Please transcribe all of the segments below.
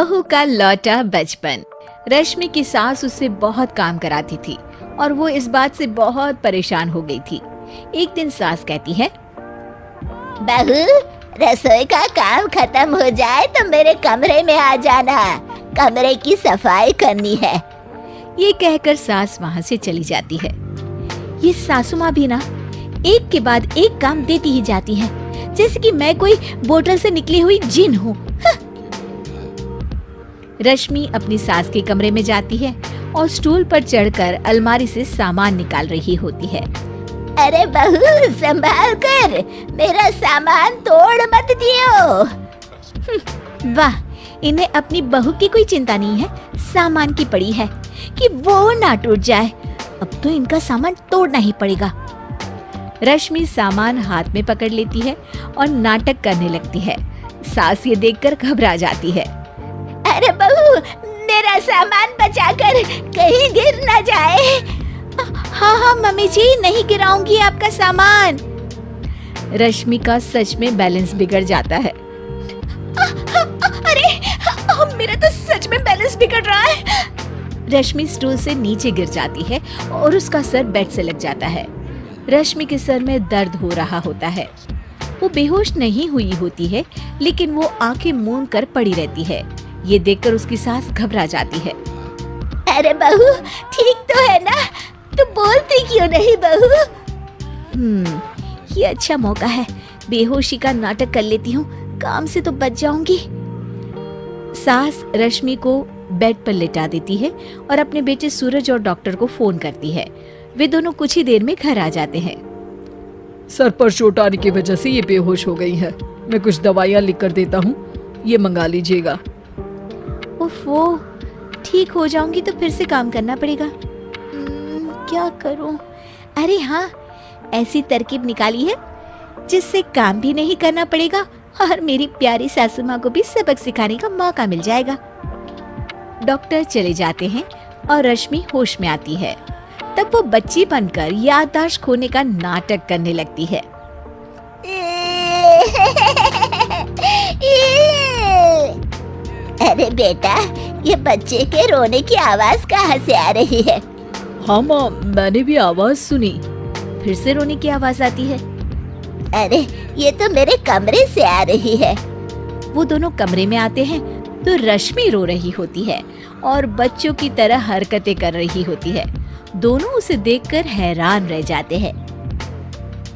बहू का लौटा बचपन। रश्मि की सास उससे बहुत काम कराती थी और वो इस बात से बहुत परेशान हो गई थी। एक दिन सास कहती है, बहू, रसोई का काम खत्म हो जाए तो मेरे कमरे में आ जाना, कमरे की सफाई करनी है। ये कहकर सास वहाँ से चली जाती है। ये सासू माँ भी ना एक के बाद एक काम देती ही जाती है, जैसे कि मैं कोई बोतल से निकली हुई जिन हूँ। रश्मि अपनी सास के कमरे में जाती है और स्टूल पर चढ़कर अलमारी से सामान निकाल रही होती है। अरे बहू, संभाल कर, मेरा सामान तोड़ मत दियो। वाह, इन्हें अपनी बहू की कोई चिंता नहीं है, सामान की पड़ी है कि वो ना टूट जाए। अब तो इनका सामान तोड़ना ही पड़ेगा। रश्मि सामान हाथ में पकड़ लेती है और नाटक करने लगती है। सास ये देखकर घबरा जाती है। अरे बहू, मेरा सामान बचाकर कहीं गिर ना जाए। हाँ हाँ मम्मी जी, नहीं गिराऊंगी आपका सामान। रश्मि का सच में बैलेंस बिगड़ जाता है। अरे, मेरा तो सच में बैलेंस बिगड़ रहा है। रश्मि स्टूल से नीचे गिर जाती है और उसका सर बेड से लग जाता है। रश्मि के सर में दर्द हो रहा होता है। वो बेहोश नहीं हुई होती है, लेकिन वो आंखें मूंद कर पड़ी रहती है। ये देखकर उसकी सास घबरा जाती है। अरे बहू, ठीक तो है ना? तू बोलती क्यों नहीं बहू? ये अच्छा मौका है, बेहोशी का नाटक कर लेती हूँ, काम से तो बच जाऊंगी। सास रश्मि को बेड पर लेटा देती है और अपने बेटे सूरज और डॉक्टर को फोन करती है। वे दोनों कुछ ही देर में घर आ जाते हैं। सर पर चोट आने की वजह से ये बेहोश हो गई है। मैं कुछ दवाइयाँ लिख कर देता हूँ, ये मंगा लीजिएगा। वो ठीक हो जाऊंगी तो फिर से काम करना पड़ेगा। क्या करूं? अरे हाँ, ऐसी तरकीब निकाली है जिससे काम भी नहीं करना पड़ेगा और मेरी प्यारी सासू माँ को भी सबक सिखाने का मौका मिल जाएगा। डॉक्टर चले जाते हैं और रश्मि होश में आती है। तब वो बच्ची बनकर याददाश्त खोने का नाटक करने लगती है। अरे बेटा, ये बच्चे के रोने की आवाज कहाँ से आ रही है? हाँ माँ, मैंने भी आवाज सुनी। फिर से रोने की आवाज आती है। अरे, ये तो मेरे कमरे से आ रही है। वो दोनों कमरे में आते हैं तो रश्मि रो रही होती है और बच्चों की तरह हरकतें कर रही होती है। दोनों उसे देखकर हैरान रह जाते हैं।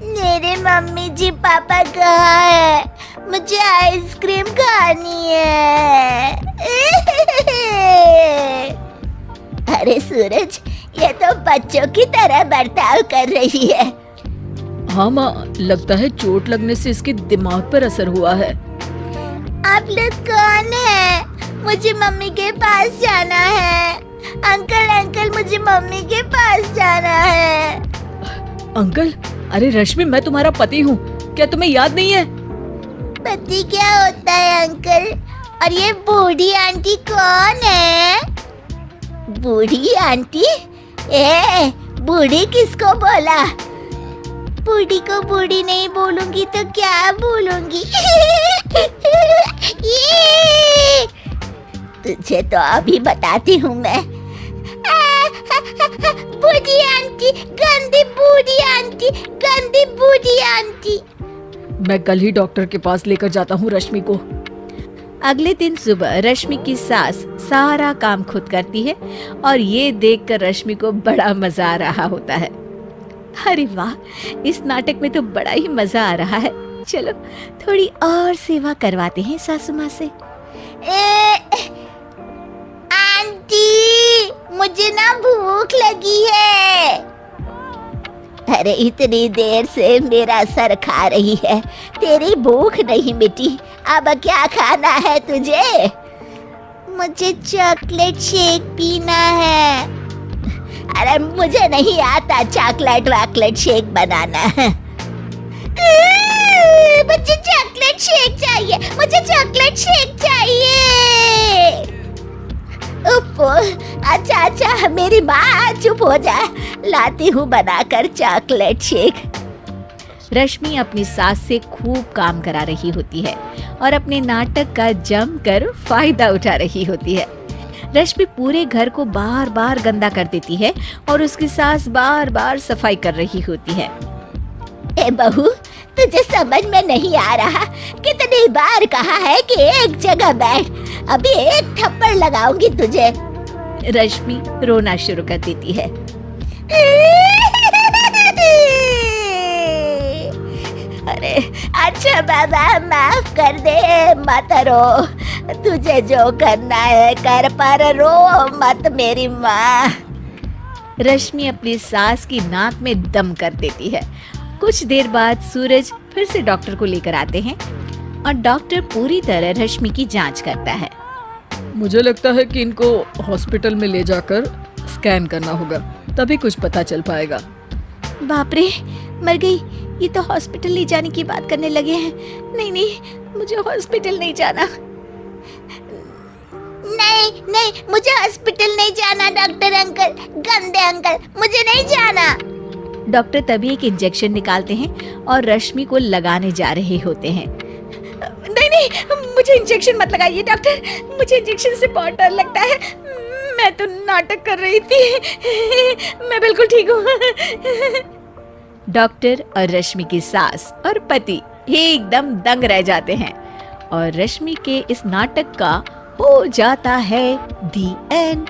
मेरे मम्मी जी पापा कहाँ है? मुझे आइसक्रीम खानी है। अरे सूरज, ये तो बच्चों की तरह बर्ताव कर रही है। हाँ माँ, लगता है चोट लगने से इसके दिमाग पर असर हुआ है। आप लोग कौन है? मुझे मम्मी के पास जाना है। अंकल, मुझे मम्मी के पास जाना है। अंकल? अरे रश्मि, मैं तुम्हारा पति हूँ, क्या तुम्हें याद नहीं है? पति क्या होता है अंकल? और ये बूढ़ी आंटी कौन है? बूढ़ी आंटी? बूढ़ी किसको बोला? बूढ़ी को बूढ़ी नहीं बोलूंगी तो क्या बोलूंगी? तुझे तो अभी बताती हूँ मैं। बूढ़ी आंटी, गंदी बूढ़ी आंटी, गंदी बूढ़ी आंटी। मैं कल ही डॉक्टर के पास लेकर जाता हूँ रश्मि को। अगले दिन सुबह रश्मि की सास सारा काम खुद करती है और ये देखकर रश्मि को बड़ा मजा आ रहा होता है। अरे वाह, इस नाटक में तो बड़ा ही मजा आ रहा है। चलो थोड़ी और सेवा करवाते हैं सासू माँ से। आंटी, मुझे ना भूख लगी है। अरे इतनी देर से मेरा सर खा रही है, तेरी भूख नहीं मिटी। अब क्या खाना है तुझे? मुझे चॉकलेट शेक पीना है। अरे मुझे नहीं आता चॉकलेट शेक बनाना। मुझे चॉकलेट शेक चाहिए, मुझे चॉकलेट शेक चाहिए। अच्छा, मेरी माँ चुप हो जा, लाती हूँ बनाकर चॉकलेट शेक। रश्मि अपनी सास से खूब काम करा रही होती है और अपने नाटक का जमकर फायदा उठा रही होती है। रश्मि पूरे घर को बार बार गंदा कर देती है और उसकी सास बार बार सफाई कर रही होती है। ए बहू, तुझे समझ में नहीं आ रहा? कितनी बार कहा है कि एक जगह बैठ, अभी एक थप्पड़ लगाऊंगी तुझे। रश्मि रोना शुरू कर देती है। अरे अच्छा बाबा, माफ कर दे, मत रो। तुझे जो करना है कर, पर रो मत मेरी माँ। रश्मि अपनी सास की नाक में दम कर देती है। कुछ देर बाद सूरज फिर से डॉक्टर को लेकर आते हैं और डॉक्टर पूरी तरह रश्मि की जांच करता है। मुझे लगता है कि इनको हॉस्पिटल में ले जाकर स्कैन करना होगा, तभी कुछ पता चल पाएगा। बाप रे, मर गई। ये तो हॉस्पिटल ले जाने की बात करने लगे हैं। नहीं नहीं, मुझे हॉस्पिटल नहीं जाना। नहीं नहीं, मुझे हॉस्पिटल नहीं जाना डॉक्टर अंकल, गंदे अंकल, मुझे नहीं जाना। डॉक्टर तभी एक इंजेक्शन निकालते हैं और रश्मि को लगाने जा रहे होते हैं। नहीं नहीं, मुझे इंजेक्शन मत लगाइए डॉक्टर, मुझे इंजेक्शन से बहुत डर लगता है। मैं तो नाटक कर रही थी, मैं बिल्कुल ठीक हूँ। डॉक्टर और रश्मि की सास और पति एकदम दंग रह जाते हैं और रश्मि के इस नाटक का हो जाता है दी एंड।